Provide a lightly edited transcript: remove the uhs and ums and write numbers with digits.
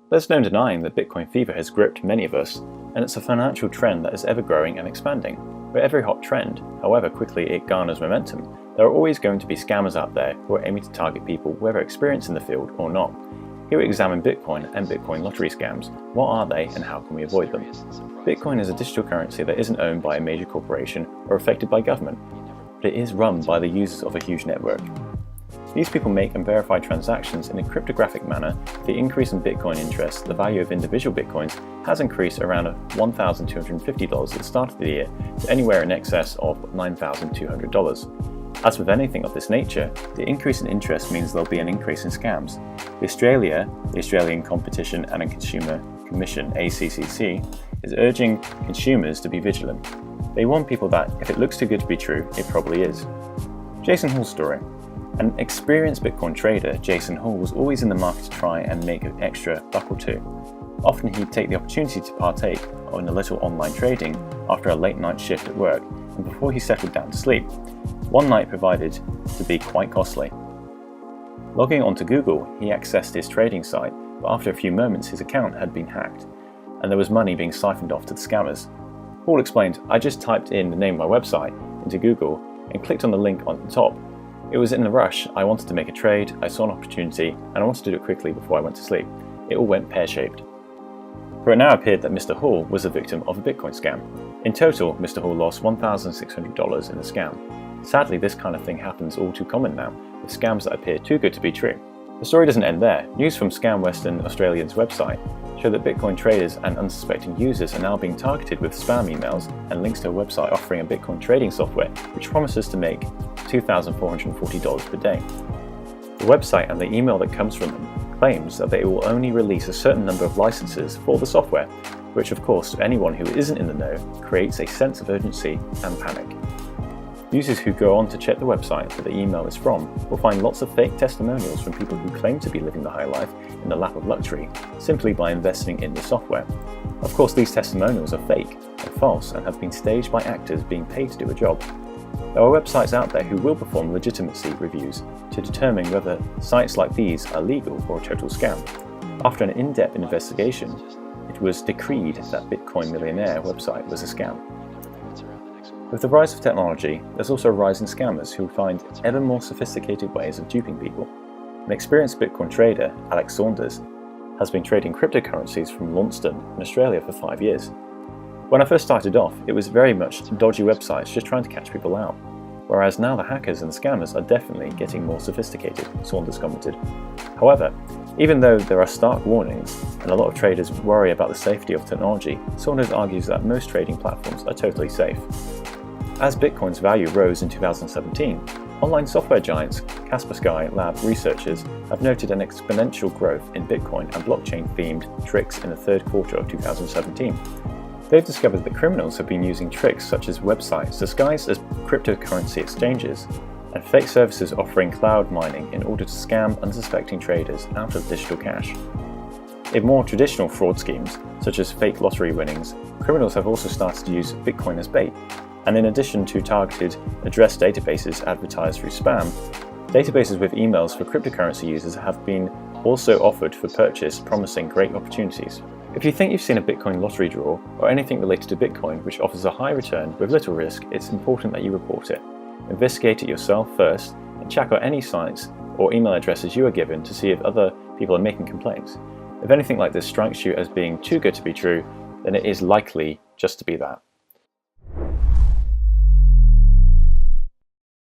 There's no denying that Bitcoin fever has gripped many of us, and it's a financial trend that is ever growing and expanding. For every hot trend, however quickly it garners momentum, there are always going to be scammers out there who are aiming to target people whether experienced in the field or not. Here we examine Bitcoin and Bitcoin lottery scams. What are they and how can we avoid them? Bitcoin is a digital currency that isn't owned by a major corporation or affected by government, but it is run by the users of a huge network. These people make and verify transactions in a cryptographic manner. The increase in Bitcoin interest, the value of individual Bitcoins, has increased around $1,250 at the start of the year to anywhere in excess of $9,200. As with anything of this nature, the increase in interest means there'll be an increase in scams. The Australian Competition and Consumer Commission (ACCC), is urging consumers to be vigilant. They warn people that if it looks too good to be true, it probably is. Jason Hall's story. An experienced Bitcoin trader, Jason Hall was always in the market to try and make an extra buck or two. Often he'd take the opportunity to partake in a little online trading after a late night shift at work and before he settled down to sleep. One night provided to be quite costly. Logging onto Google, he accessed his trading site, but after a few moments his account had been hacked, and there was money being siphoned off to the scammers. Hall explained, "I just typed in the name of my website into Google and clicked on the link on the top. It was in a rush, I wanted to make a trade, I saw an opportunity, and I wanted to do it quickly before I went to sleep. It all went pear-shaped." For it now appeared that Mr. Hall was a victim of a Bitcoin scam. In total, Mr. Hall lost $1,600 in the scam. Sadly, this kind of thing happens all too common now, with scams that appear too good to be true. The story doesn't end there. News from Scam Western Australia's website show that Bitcoin traders and unsuspecting users are now being targeted with spam emails and links to a website offering a Bitcoin trading software which promises to make $2,440 per day. The website and the email that comes from them claims that they will only release a certain number of licenses for the software, which of course to anyone who isn't in the know creates a sense of urgency and panic. Users who go on to check the website that the email is from will find lots of fake testimonials from people who claim to be living the high life in the lap of luxury simply by investing in the software. Of course, these testimonials are fake and false and have been staged by actors being paid to do a job. There are websites out there who will perform legitimacy reviews to determine whether sites like these are legal or a total scam. After an in-depth investigation, it was decreed that Bitcoin Millionaire website was a scam. With the rise of technology, there's also a rise in scammers who find ever more sophisticated ways of duping people. An experienced Bitcoin trader, Alex Saunders, has been trading cryptocurrencies from Launceston in Australia for 5 years. When I first started off, it was very much dodgy websites just trying to catch people out, whereas now the hackers and the scammers are definitely getting more sophisticated, Saunders commented. However, even though there are stark warnings and a lot of traders worry about the safety of technology, Saunders argues that most trading platforms are totally safe. As Bitcoin's value rose in 2017, online software giants Kaspersky Lab researchers have noted an exponential growth in Bitcoin and blockchain-themed tricks in the third quarter of 2017. They've discovered that criminals have been using tricks such as websites disguised as cryptocurrency exchanges and fake services offering cloud mining in order to scam unsuspecting traders out of digital cash. In more traditional fraud schemes, such as fake lottery winnings, criminals have also started to use Bitcoin as bait. And in addition to targeted address databases advertised through spam, databases with emails for cryptocurrency users have been also offered for purchase, promising great opportunities. If you think you've seen a Bitcoin lottery draw or anything related to Bitcoin which offers a high return with little risk, it's important that you report it. Investigate it yourself first and check out any sites or email addresses you are given to see if other people are making complaints. If anything like this strikes you as being too good to be true, then it is likely just to be that.